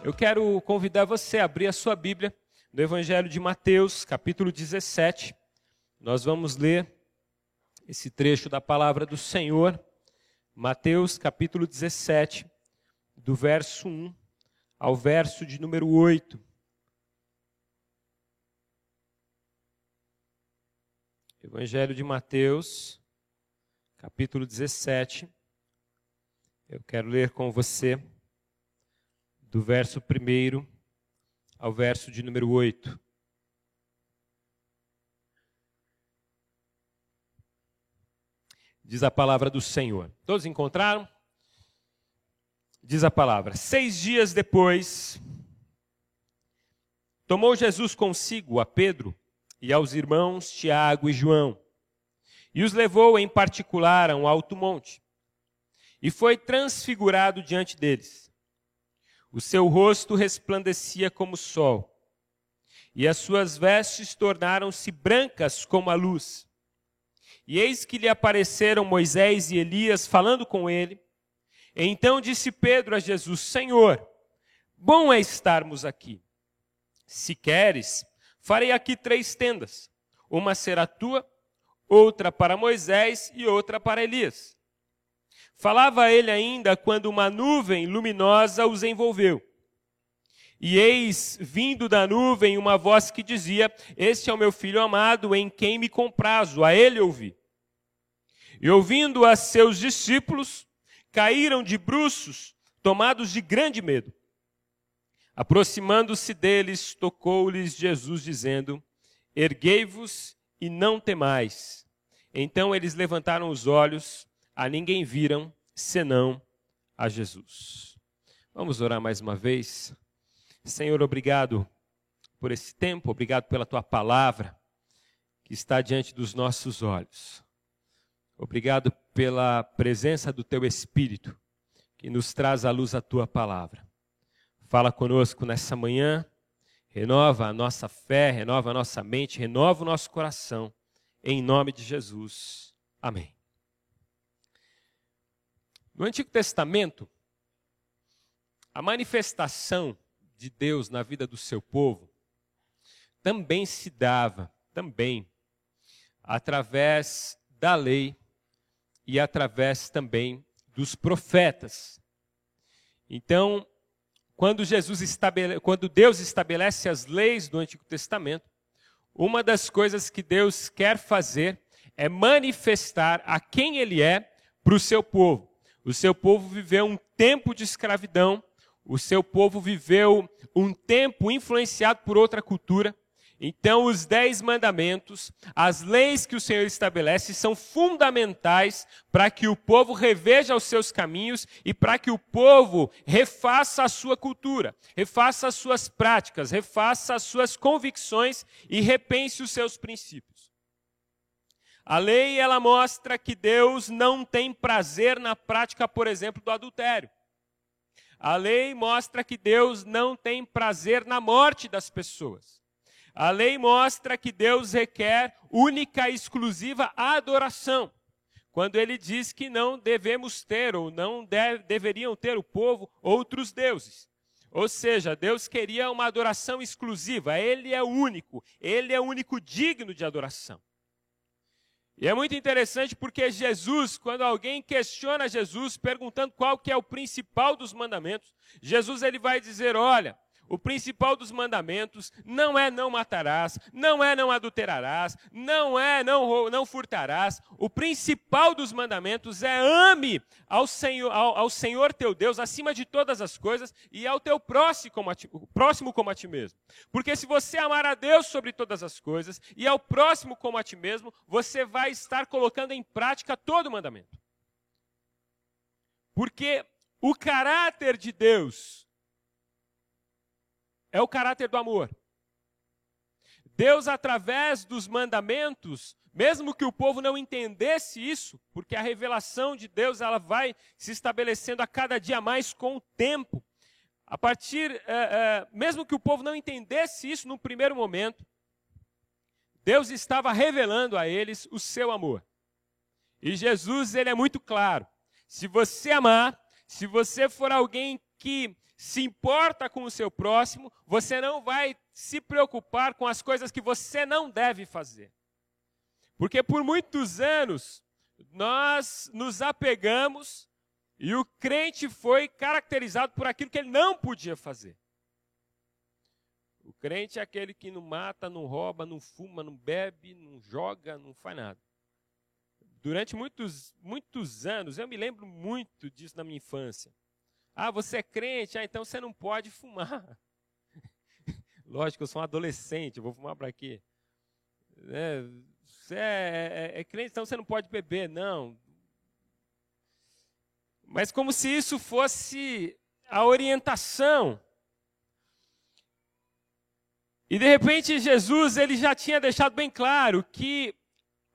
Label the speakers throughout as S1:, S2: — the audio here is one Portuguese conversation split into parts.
S1: Eu quero convidar você a abrir a sua Bíblia no Evangelho de Mateus, capítulo 17. Nós vamos ler esse trecho da palavra do Senhor, Mateus, capítulo 17, do verso 1 ao verso de número 8. Evangelho de Mateus, capítulo 17. Eu quero ler com você do verso 1 ao verso de número 8. Diz a palavra do Senhor. Todos encontraram? Diz a palavra: 6 dias depois, tomou Jesus consigo a Pedro e aos irmãos Tiago e João, e os levou em particular a um alto monte, e foi transfigurado diante deles. O seu rosto resplandecia como o sol, e as suas vestes tornaram-se brancas como a luz. E eis que lhe apareceram Moisés e Elias falando com ele. Então disse Pedro a Jesus: Senhor, bom é estarmos aqui. Se queres, farei aqui 3 tendas. Uma será tua, outra para Moisés e outra para Elias. Falava ele ainda quando uma nuvem luminosa os envolveu. E eis, vindo da nuvem, uma voz que dizia: Este é o meu filho amado, em quem me comprazo, a ele ouvi. E ouvindo a seus discípulos, caíram de bruços, tomados de grande medo. Aproximando-se deles, tocou-lhes Jesus, dizendo: Erguei-vos e não temais. Então eles levantaram os olhos, a ninguém viram, senão a Jesus. Vamos orar mais uma vez. Senhor, obrigado por esse tempo, obrigado pela tua palavra que está diante dos nossos olhos. Obrigado pela presença do teu Espírito que nos traz à luz a tua palavra. Fala conosco nessa manhã, renova a nossa fé, renova a nossa mente, renova o nosso coração, em nome de Jesus. Amém. No Antigo Testamento, a manifestação de Deus na vida do seu povo também se dava, através da lei e através também dos profetas. Então, quando Deus estabelece as leis do Antigo Testamento, uma das coisas que Deus quer fazer é manifestar a quem Ele é para o seu povo. O seu povo viveu um tempo de escravidão, o seu povo viveu um tempo influenciado por outra cultura. Então, os 10 mandamentos, as leis que o Senhor estabelece, são fundamentais para que o povo reveja os seus caminhos e para que o povo refaça a sua cultura, refaça as suas práticas, refaça as suas convicções e repense os seus princípios. A lei, ela mostra que Deus não tem prazer na prática, por exemplo, do adultério. A lei mostra que Deus não tem prazer na morte das pessoas. A lei mostra que Deus requer única e exclusiva adoração. Quando ele diz que não devemos ter ou não deveriam ter o povo outros deuses. Ou seja, Deus queria uma adoração exclusiva. Ele é o único digno de adoração. E é muito interessante porque Jesus, quando alguém questiona Jesus, perguntando qual que é o principal dos mandamentos, Jesus ele vai dizer: olha, o principal dos mandamentos não é não matarás, não é não adulterarás, não é não furtarás. O principal dos mandamentos é ame ao Senhor teu Deus acima de todas as coisas e ao teu próximo como a ti mesmo. Porque se você amar a Deus sobre todas as coisas e ao próximo como a ti mesmo, você vai estar colocando em prática todo o mandamento. Porque o caráter de Deus é o caráter do amor. Deus, através dos mandamentos, mesmo que o povo não entendesse isso, porque a revelação de Deus ela vai se estabelecendo a cada dia mais com o tempo. Mesmo que o povo não entendesse isso no primeiro momento, Deus estava revelando a eles o seu amor. E Jesus, ele é muito claro. Se você amar, se você for alguém que se importa com o seu próximo, você não vai se preocupar com as coisas que você não deve fazer. Porque por muitos anos nós nos apegamos e o crente foi caracterizado por aquilo que ele não podia fazer. O crente é aquele que não mata, não rouba, não fuma, não bebe, não joga, não faz nada. Durante muitos anos, eu me lembro muito disso na minha infância. Ah, você é crente? Ah, então você não pode fumar. Lógico, eu sou um adolescente, eu vou fumar para quê? Você é crente, então você não pode beber. Não. Mas como se isso fosse a orientação. E de repente Jesus ele já tinha deixado bem claro que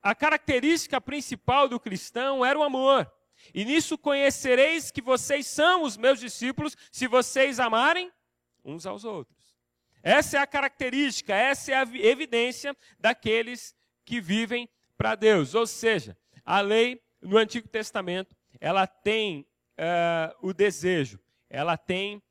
S1: a característica principal do cristão era o amor. E nisso conhecereis que vocês são os meus discípulos, se vocês amarem uns aos outros. Essa é a característica, essa é a evidência daqueles que vivem para Deus. Ou seja, a lei no Antigo Testamento, ela tem o desejo, ela tem...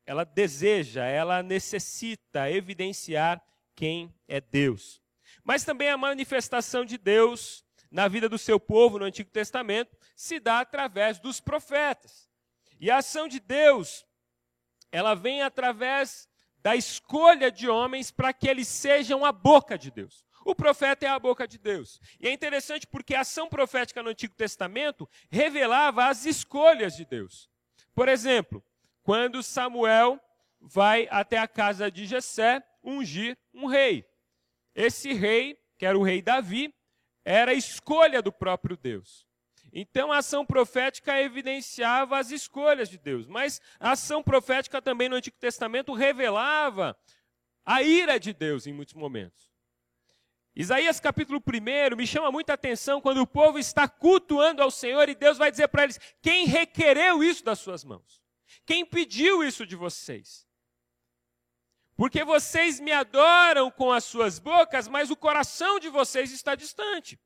S1: ela deseja, ela necessita evidenciar quem é Deus. Mas também a manifestação de Deus na vida do seu povo no Antigo Testamento se dá através dos profetas. E a ação de Deus, ela vem através da escolha de homens para que eles sejam a boca de Deus. O profeta é a boca de Deus. E é interessante porque a ação profética no Antigo Testamento revelava as escolhas de Deus. Por exemplo, quando Samuel vai até a casa de Jessé ungir um rei. Esse rei, que era o rei Davi, era a escolha do próprio Deus. Então a ação profética evidenciava as escolhas de Deus, mas a ação profética também no Antigo Testamento revelava a ira de Deus em muitos momentos. Isaías capítulo 1 me chama muita atenção quando o povo está cultuando ao Senhor e Deus vai dizer para eles, quem requereu isso das suas mãos? Quem pediu isso de vocês? Porque vocês me adoram com as suas bocas, mas o coração de vocês está distante.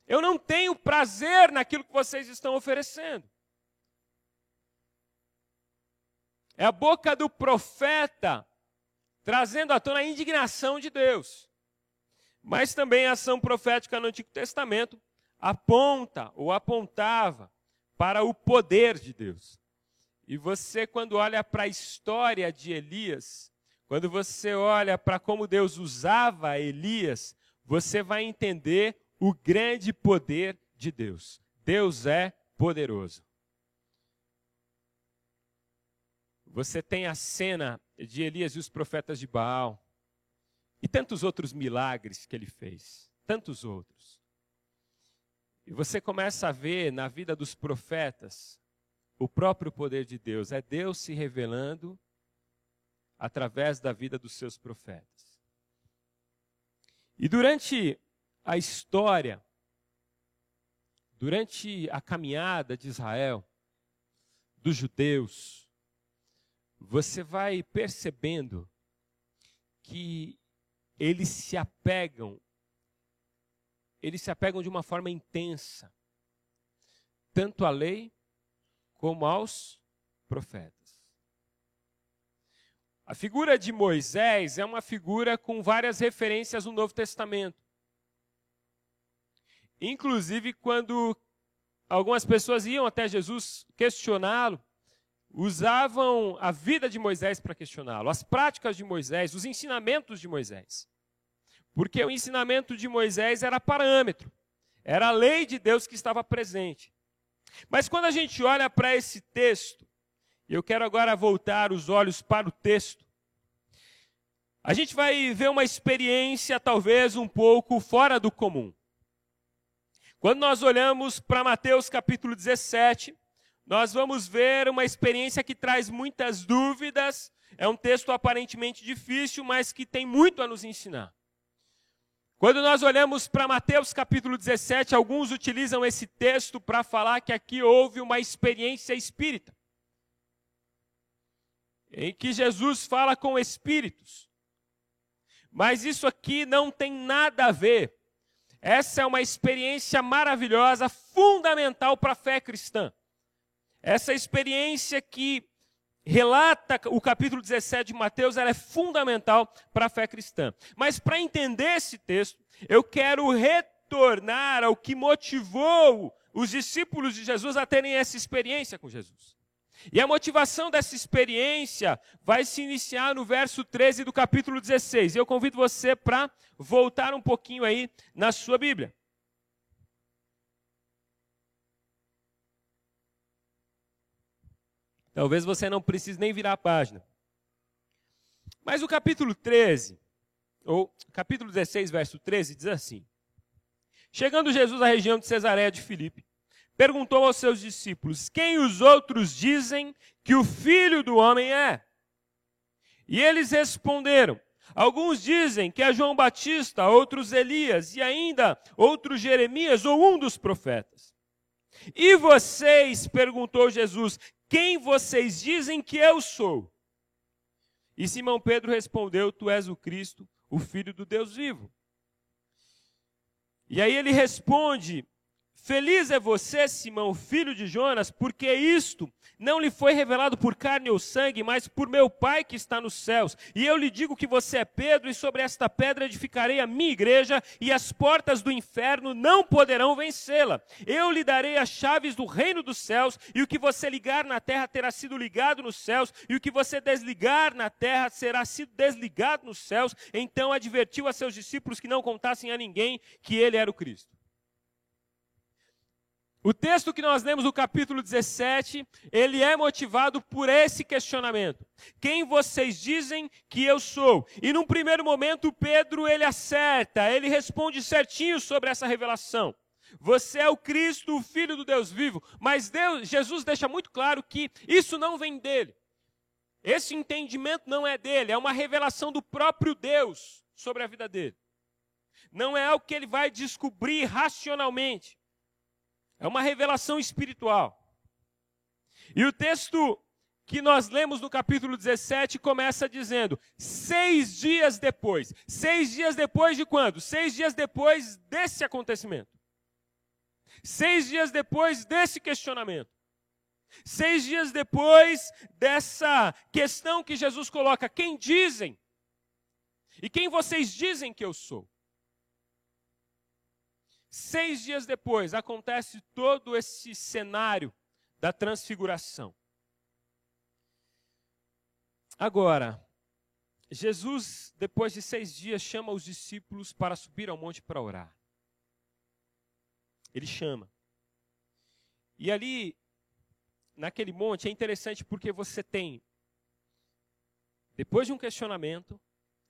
S1: Eu não tenho prazer naquilo que vocês estão oferecendo. É a boca do profeta trazendo à tona a indignação de Deus. Mas também a ação profética no Antigo Testamento aponta ou apontava para o poder de Deus. E você, quando olha para a história de Elias, quando você olha para como Deus usava Elias, você vai entender o grande poder de Deus. Deus é poderoso. Você tem a cena de Elias e os profetas de Baal, e tantos outros milagres que ele fez, tantos outros. E você começa a ver na vida dos profetas o próprio poder de Deus. É Deus se revelando através da vida dos seus profetas. E durante a história, durante a caminhada de Israel, dos judeus, você vai percebendo que eles se apegam de uma forma intensa, tanto à lei como aos profetas. A figura de Moisés é uma figura com várias referências no Novo Testamento. Inclusive, quando algumas pessoas iam até Jesus questioná-lo, usavam a vida de Moisés para questioná-lo, as práticas de Moisés, os ensinamentos de Moisés. Porque o ensinamento de Moisés era parâmetro, era a lei de Deus que estava presente. Mas quando a gente olha para esse texto, e eu quero agora voltar os olhos para o texto, a gente vai ver uma experiência talvez um pouco fora do comum. Quando nós olhamos para Mateus capítulo 17, nós vamos ver uma experiência que traz muitas dúvidas, é um texto aparentemente difícil, mas que tem muito a nos ensinar. Quando nós olhamos para Mateus capítulo 17, alguns utilizam esse texto para falar que aqui houve uma experiência espírita, em que Jesus fala com espíritos. Mas isso aqui não tem nada a ver. Essa é uma experiência maravilhosa, fundamental para a fé cristã. Essa experiência que relata o capítulo 17 de Mateus, ela é fundamental para a fé cristã. Mas para entender esse texto, eu quero retornar ao que motivou os discípulos de Jesus a terem essa experiência com Jesus. E a motivação dessa experiência vai se iniciar no verso 13 do capítulo 16. Eu convido você para voltar um pouquinho aí na sua Bíblia. Talvez você não precise nem virar a página. Mas o capítulo 13, ou capítulo 16, verso 13, diz assim: Chegando Jesus à região de Cesareia de Filipe, perguntou aos seus discípulos: Quem os outros dizem que o Filho do Homem é? E eles responderam: Alguns dizem que é João Batista, outros Elias, e ainda outros Jeremias ou um dos profetas. E vocês, perguntou Jesus, quem vocês dizem que eu sou? E Simão Pedro respondeu: Tu és o Cristo, o Filho do Deus vivo. E aí ele responde: Feliz é você, Simão, filho de Jonas, porque isto não lhe foi revelado por carne ou sangue, mas por meu Pai que está nos céus. E eu lhe digo que você é Pedro, e sobre esta pedra edificarei a minha igreja, e as portas do inferno não poderão vencê-la. Eu lhe darei as chaves do reino dos céus, e o que você ligar na terra terá sido ligado nos céus, e o que você desligar na terra será sido desligado nos céus. Então advertiu a seus discípulos que não contassem a ninguém que ele era o Cristo. O texto que nós lemos no capítulo 17, ele é motivado por esse questionamento. Quem vocês dizem que eu sou? E num primeiro momento, Pedro, ele acerta, ele responde certinho sobre essa revelação. Você é o Cristo, o Filho do Deus vivo. Mas Jesus deixa muito claro que isso não vem dele. Esse entendimento não é dele, é uma revelação do próprio Deus sobre a vida dele. Não é algo que ele vai descobrir racionalmente. É uma revelação espiritual. E o texto que nós lemos no capítulo 17 começa dizendo: 6 dias depois. 6 dias depois de quando? 6 dias depois desse acontecimento. 6 dias depois desse questionamento. 6 dias depois dessa questão que Jesus coloca: quem dizem? E quem vocês dizem que eu sou? 6 dias depois, acontece todo esse cenário da transfiguração. Agora, Jesus, depois de 6 dias, chama os discípulos para subir ao monte para orar. Ele chama. E ali, naquele monte, é interessante porque você tem, depois de um questionamento,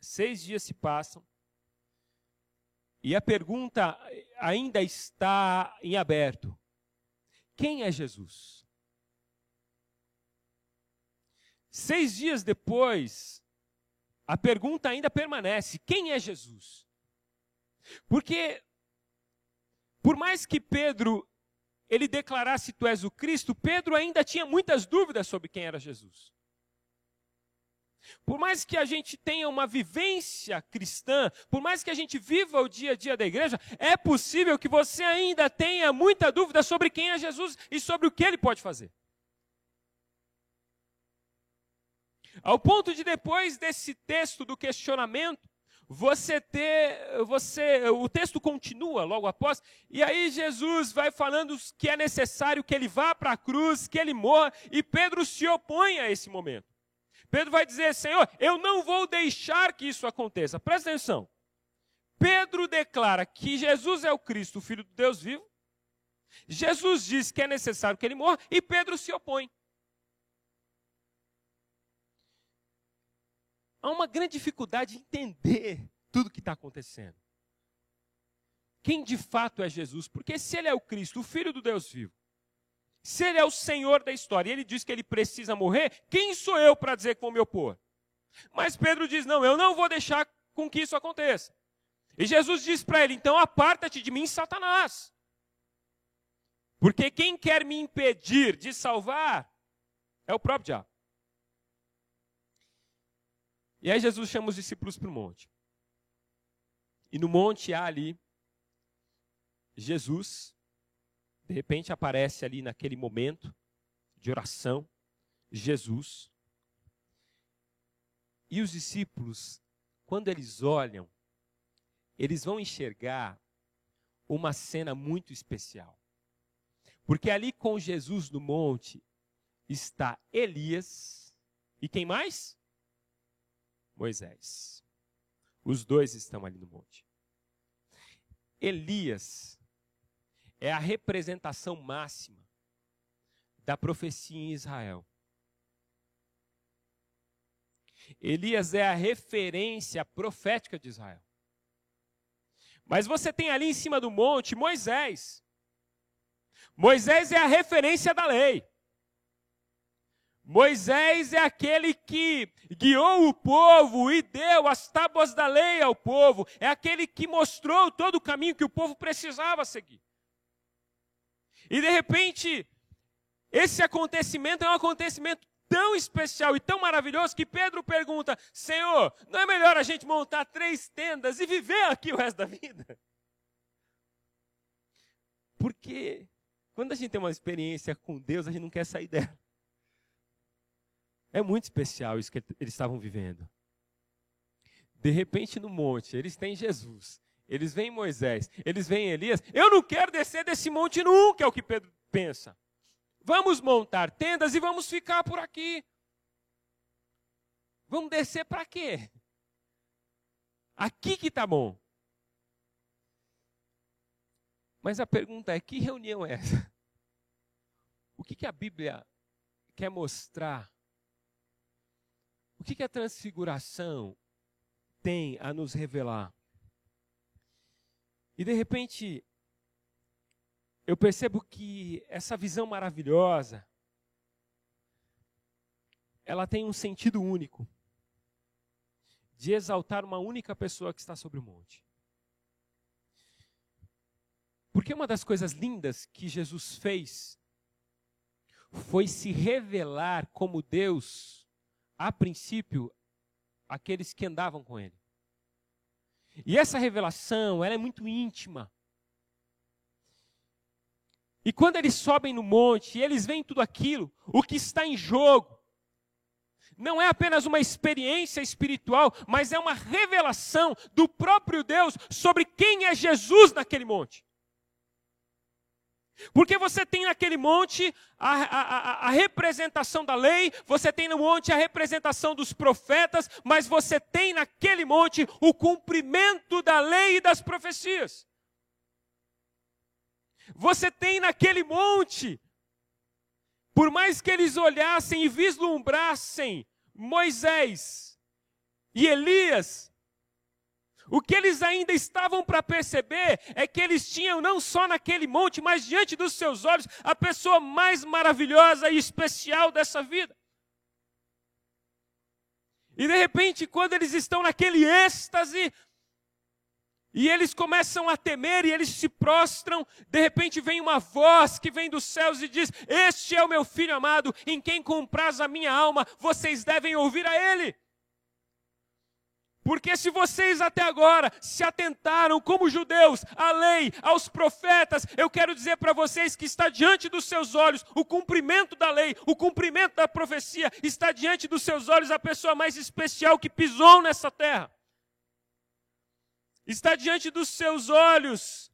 S1: 6 dias se passam, e a pergunta ainda está em aberto. Quem é Jesus? 6 dias depois, a pergunta ainda permanece. Quem é Jesus? Porque, por mais que Pedro ele declarasse tu és o Cristo, Pedro ainda tinha muitas dúvidas sobre quem era Jesus. Por mais que a gente tenha uma vivência cristã, por mais que a gente viva o dia a dia da igreja, é possível que você ainda tenha muita dúvida sobre quem é Jesus e sobre o que ele pode fazer. Ao ponto de depois desse texto do questionamento, o texto continua logo após, e aí Jesus vai falando que é necessário que ele vá para a cruz, que ele morra, e Pedro se opõe a esse momento. Pedro vai dizer: Senhor, eu não vou deixar que isso aconteça. Presta atenção. Pedro declara que Jesus é o Cristo, o Filho do Deus vivo. Jesus diz que é necessário que ele morra e Pedro se opõe. Há uma grande dificuldade de entender tudo o que está acontecendo. Quem de fato é Jesus? Porque se ele é o Cristo, o Filho do Deus vivo, se ele é o Senhor da história, e ele diz que ele precisa morrer, quem sou eu para dizer que vou me opor? Mas Pedro diz: não, eu não vou deixar com que isso aconteça. E Jesus diz para ele: então aparta-te de mim, Satanás. Porque quem quer me impedir de salvar é o próprio diabo. E aí Jesus chama os discípulos para o monte. E no monte há ali Jesus. De repente aparece ali naquele momento de oração, Jesus. E os discípulos, quando eles olham, eles vão enxergar uma cena muito especial. Porque ali com Jesus no monte está Elias e quem mais? Moisés. Os dois estão ali no monte. Elias é a representação máxima da profecia em Israel. Elias é a referência profética de Israel. Mas você tem ali em cima do monte Moisés. Moisés é a referência da lei. Moisés é aquele que guiou o povo e deu as tábuas da lei ao povo. É aquele que mostrou todo o caminho que o povo precisava seguir. E de repente, esse acontecimento é um acontecimento tão especial e tão maravilhoso que Pedro pergunta: Senhor, não é melhor a gente montar 3 tendas e viver aqui o resto da vida? Porque quando a gente tem uma experiência com Deus, a gente não quer sair dela. É muito especial isso que eles estavam vivendo. De repente no monte, eles têm Jesus, eles veem Moisés, eles veem Elias. Eu não quero descer desse monte nunca, é o que Pedro pensa. Vamos montar tendas e vamos ficar por aqui. Vamos descer para quê? Aqui que está bom. Mas a pergunta é, que reunião é essa? O que a Bíblia quer mostrar? O que a transfiguração tem a nos revelar? E de repente, eu percebo que essa visão maravilhosa, ela tem um sentido único, de exaltar uma única pessoa que está sobre o monte. Porque uma das coisas lindas que Jesus fez foi se revelar como Deus, a princípio, àqueles que andavam com ele. E essa revelação, ela é muito íntima. E quando eles sobem no monte e eles veem tudo aquilo, o que está em jogo não é apenas uma experiência espiritual, mas é uma revelação do próprio Deus sobre quem é Jesus naquele monte. Porque você tem naquele monte a representação da lei, você tem no monte a representação dos profetas, mas você tem naquele monte o cumprimento da lei e das profecias. Você tem naquele monte, por mais que eles olhassem e vislumbrassem Moisés e Elias, o que eles ainda estavam para perceber é que eles tinham não só naquele monte, mas diante dos seus olhos, a pessoa mais maravilhosa e especial dessa vida. E de repente, quando eles estão naquele êxtase, e eles começam a temer e eles se prostram, de repente vem uma voz que vem dos céus e diz: este é o meu filho amado, em quem compraz a minha alma, vocês devem ouvir a ele. Porque se vocês até agora se atentaram como judeus à lei, aos profetas, eu quero dizer para vocês que está diante dos seus olhos o cumprimento da lei, o cumprimento da profecia, está diante dos seus olhos a pessoa mais especial que pisou nessa terra. Está diante dos seus olhos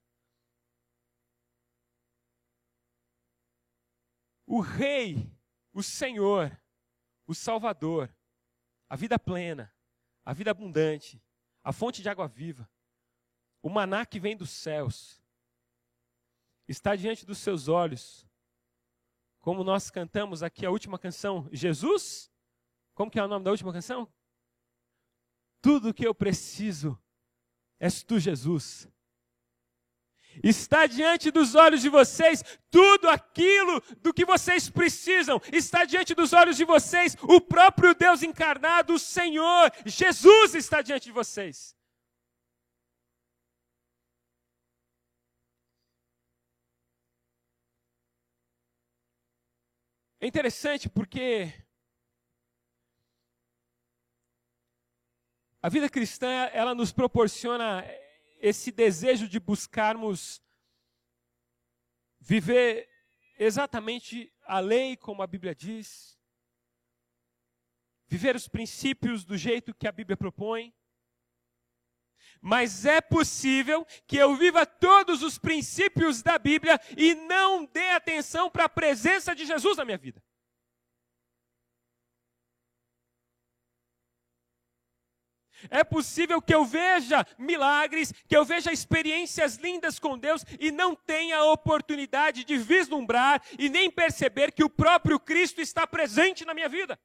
S1: o Rei, o Senhor, o Salvador, a vida plena, a vida abundante, a fonte de água viva, o maná que vem dos céus. Está diante dos seus olhos, como nós cantamos aqui a última canção, Jesus? Como que é o nome da última canção? Tudo o que eu preciso és tu, Jesus. Está diante dos olhos de vocês tudo aquilo do que vocês precisam. Está diante dos olhos de vocês o próprio Deus encarnado, o Senhor. Jesus está diante de vocês. É interessante porque a vida cristã, ela nos proporciona esse desejo de buscarmos viver exatamente a lei como a Bíblia diz, viver os princípios do jeito que a Bíblia propõe, mas é possível que eu viva todos os princípios da Bíblia e não dê atenção para a presença de Jesus na minha vida. É possível que eu veja milagres, que eu veja experiências lindas com Deus e não tenha a oportunidade de vislumbrar e nem perceber que o próprio Cristo está presente na minha vida.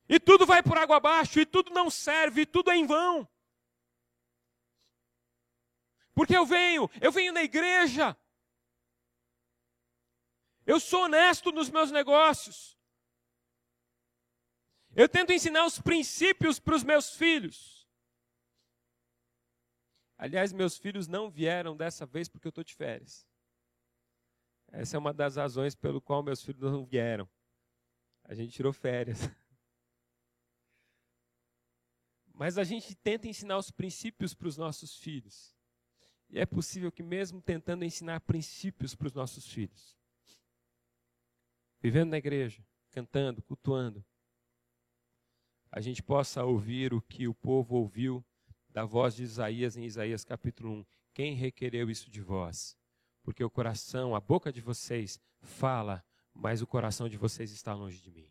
S1: E tudo vai por água abaixo, e tudo não serve, e tudo é em vão. Porque eu venho na igreja. Eu sou honesto nos meus negócios. Eu tento ensinar os princípios para os meus filhos. Aliás, meus filhos não vieram dessa vez porque eu estou de férias. Essa é uma das razões pelo qual meus filhos não vieram. A gente tirou férias. Mas a gente tenta ensinar os princípios para os nossos filhos. E é possível que mesmo tentando ensinar princípios para os nossos filhos, vivendo na igreja, cantando, cultuando, a gente possa ouvir o que o povo ouviu da voz de Isaías em Isaías capítulo 1. Quem requereu isso de vós? Porque o coração, a boca de vocês fala, mas o coração de vocês está longe de mim.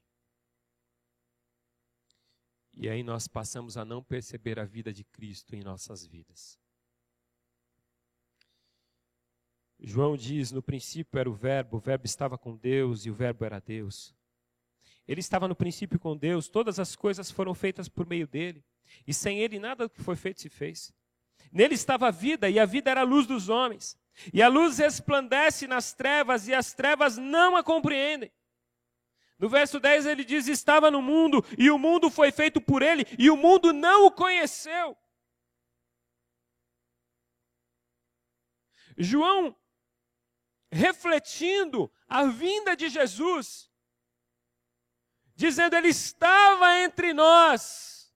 S1: E aí nós passamos a não perceber a vida de Cristo em nossas vidas. João diz, no princípio era o verbo estava com Deus e o verbo era Deus. Ele estava no princípio com Deus, todas as coisas foram feitas por meio dele. E sem ele nada do que foi feito se fez. Nele estava a vida e a vida era a luz dos homens. E a luz resplandece nas trevas e as trevas não a compreendem. No verso 10 ele diz, estava no mundo e o mundo foi feito por ele e o mundo não o conheceu. João, refletindo a vinda de Jesus, dizendo, ele estava entre nós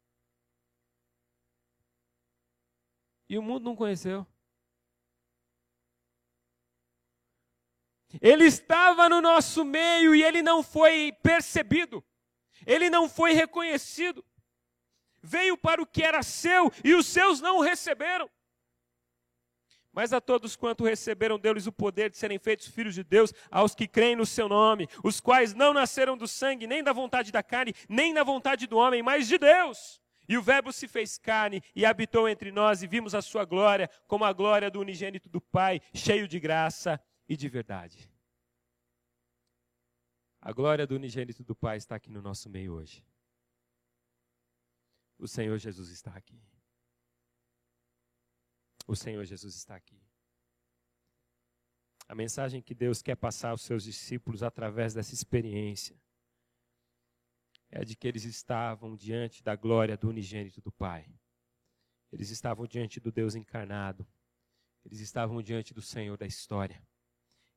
S1: e o mundo não conheceu. Ele estava no nosso meio e ele não foi percebido, ele não foi reconhecido. Veio para o que era seu e os seus não o receberam. Mas a todos quanto receberam, deu-lhes o poder de serem feitos filhos de Deus, aos que creem no seu nome, os quais não nasceram do sangue, nem da vontade da carne, nem da vontade do homem, mas de Deus. E o verbo se fez carne e habitou entre nós e vimos a sua glória, como a glória do unigênito do Pai, cheio de graça e de verdade. A glória do unigênito do Pai está aqui no nosso meio hoje. O Senhor Jesus está aqui. O Senhor Jesus está aqui. A mensagem que Deus quer passar aos seus discípulos através dessa experiência é de que eles estavam diante da glória do unigênito do Pai. Eles estavam diante do Deus encarnado. Eles estavam diante do Senhor da história.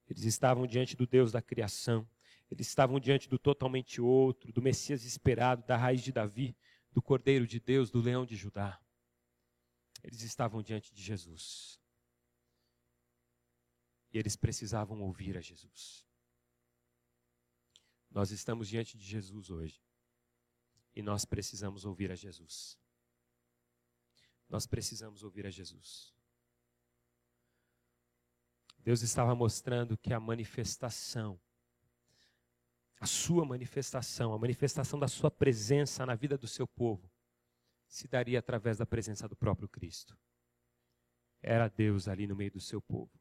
S1: Eles estavam diante do Deus da criação. Eles estavam diante do totalmente outro, do Messias esperado, da raiz de Davi, do Cordeiro de Deus, do Leão de Judá. Eles estavam diante de Jesus. E eles precisavam ouvir a Jesus. Nós estamos diante de Jesus hoje. E nós precisamos ouvir a Jesus. Nós precisamos ouvir a Jesus. Deus estava mostrando que a manifestação, a sua manifestação, a manifestação da sua presença na vida do seu povo, se daria através da presença do próprio Cristo. Era Deus ali no meio do seu povo.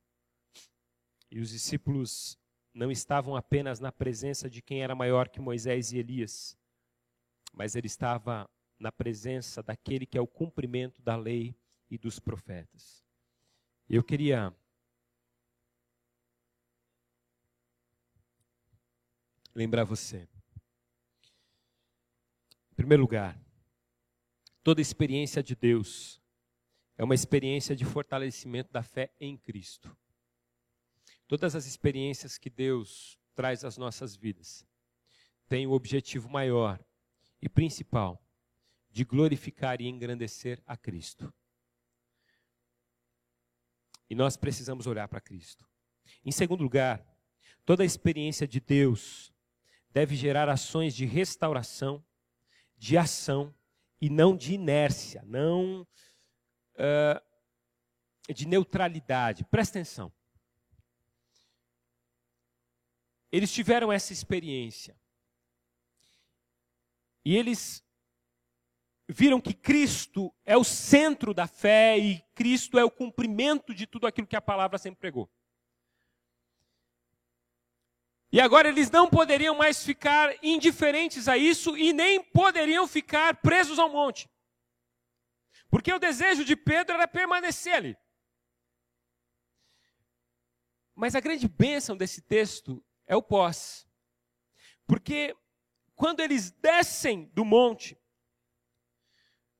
S1: E os discípulos não estavam apenas na presença de quem era maior que Moisés e Elias, mas ele estava na presença daquele que é o cumprimento da lei e dos profetas. Eu queria lembrar você. Em primeiro lugar, toda experiência de Deus é uma experiência de fortalecimento da fé em Cristo. Todas as experiências que Deus traz às nossas vidas têm o objetivo maior e principal de glorificar e engrandecer a Cristo. E nós precisamos olhar para Cristo. Em segundo lugar, toda a experiência de Deus deve gerar ações de restauração, de ação e não de inércia, não de neutralidade. Presta atenção. Eles tiveram essa experiência. E eles viram que Cristo é o centro da fé e Cristo é o cumprimento de tudo aquilo que a palavra sempre pregou. E agora eles não poderiam mais ficar indiferentes a isso e nem poderiam ficar presos ao monte. Porque o desejo de Pedro era permanecer ali. Mas a grande bênção desse texto é o pós. Porque quando eles descem do monte,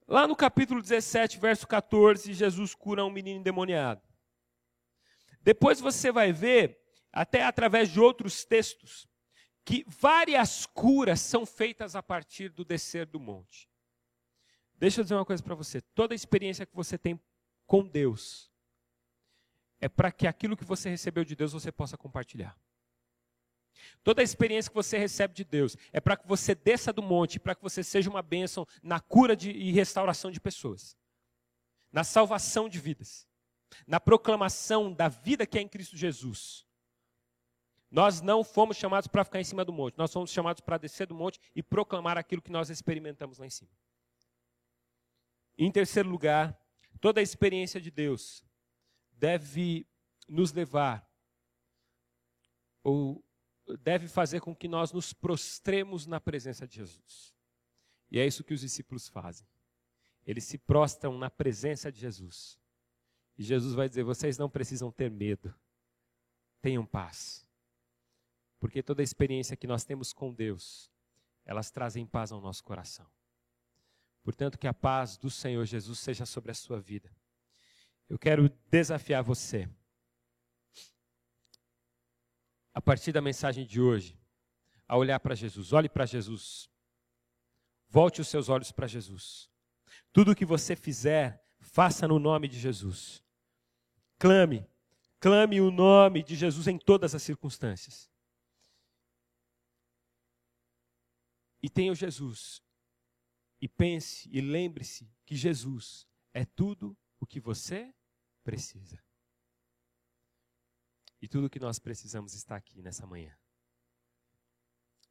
S1: lá no capítulo 17, verso 14, Jesus cura um menino endemoniado. Depois você vai ver, até através de outros textos, que várias curas são feitas a partir do descer do monte. Deixa eu dizer uma coisa para você. Toda a experiência que você tem com Deus é para que aquilo que você recebeu de Deus você possa compartilhar. Toda a experiência que você recebe de Deus é para que você desça do monte, para que você seja uma bênção na cura e restauração de pessoas, na salvação de vidas, na proclamação da vida que é em Cristo Jesus. Nós não fomos chamados para ficar em cima do monte, nós fomos chamados para descer do monte e proclamar aquilo que nós experimentamos lá em cima. Em terceiro lugar, toda a experiência de Deus deve nos levar, ou deve fazer com que nós nos prostremos na presença de Jesus. E é isso que os discípulos fazem. Eles se prostram na presença de Jesus. E Jesus vai dizer, vocês não precisam ter medo. Tenham paz. Porque toda a experiência que nós temos com Deus, elas trazem paz ao nosso coração. Portanto, que a paz do Senhor Jesus seja sobre a sua vida. Eu quero desafiar você, a partir da mensagem de hoje, a olhar para Jesus. Olhe para Jesus. Volte os seus olhos para Jesus. Tudo o que você fizer, faça no nome de Jesus. Clame o nome de Jesus em todas as circunstâncias. E tenha o Jesus. E pense e lembre-se que Jesus é tudo o que você precisa. E tudo o que nós precisamos está aqui nessa manhã.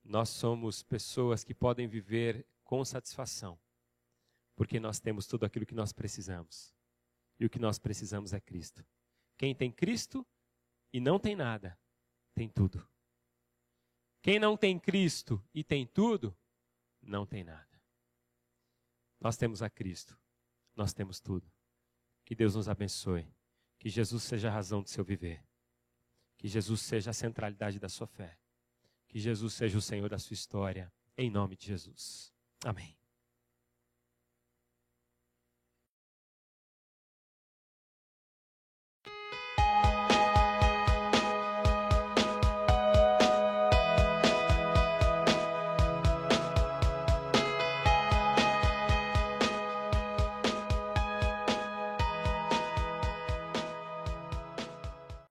S1: Nós somos pessoas que podem viver com satisfação, porque nós temos tudo aquilo que nós precisamos. E o que nós precisamos é Cristo. Quem tem Cristo e não tem nada, tem tudo. Quem não tem Cristo e tem tudo, não tem nada. Nós temos a Cristo, nós temos tudo. Que Deus nos abençoe, que Jesus seja a razão do seu viver. Que Jesus seja a centralidade da sua fé. Que Jesus seja o Senhor da sua história. Em nome de Jesus. Amém.